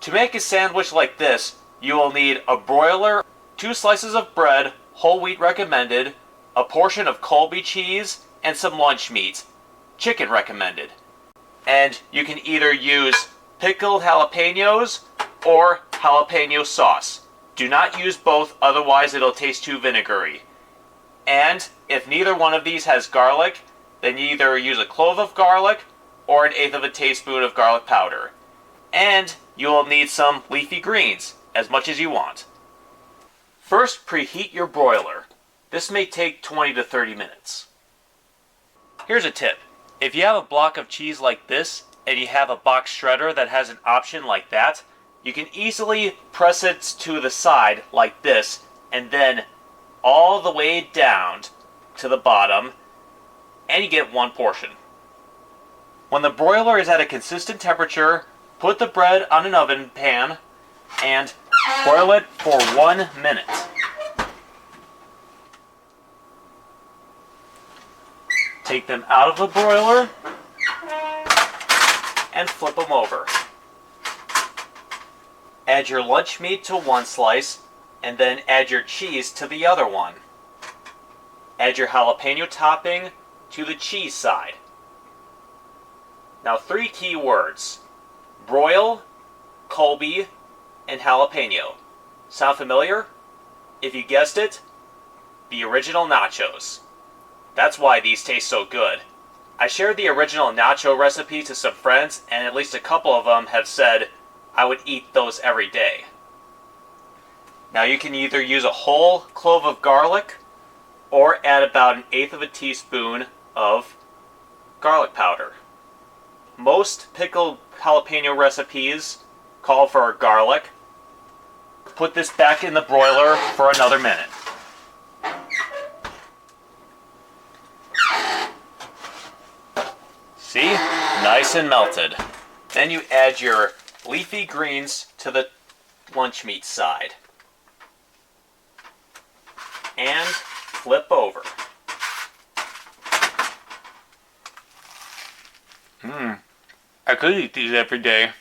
To make a sandwich like this, you will need a broiler, 2 slices of bread, whole wheat recommended, a portion of Colby cheese, and some lunch meat, chicken recommended. And you can either use pickled jalapeños or jalapeno sauce. Do not use both, otherwise it'll taste too vinegary. And if neither one of these has garlic, then you either use a clove of garlic or 1/8 of a teaspoon of garlic powder. And you will need some leafy greens, as much as you want. First, preheat your broiler. This may take 20 to 30 minutes. Here's a tip. If you have a block of cheese like this, and you have a box shredder that has an option like that, you can easily press it to the side like this, and then all the way down to the bottom, and you get one portion. When the broiler is at a consistent temperature, put the bread on an oven pan and broil it for 1 minute. Take them out of the broiler and flip them over. Add your lunch meat to one slice and then add your cheese to the other one. Add your jalapeno topping to the cheese side. Now 3 key words: broil, Colby, and jalapeno. Sound familiar? If you guessed it, the original nachos. That's why these taste so good. I shared the original nacho recipe to some friends, and at least a couple of them have said I would eat those every day. Now you can either use a whole clove of garlic or add about 1/8 of a teaspoon of garlic powder. Most pickled jalapeno recipes call for garlic. Put this back in the broiler for another minute. See? Nice and melted. Then you add your leafy greens to the lunch meat side. And flip over. I could eat these every day.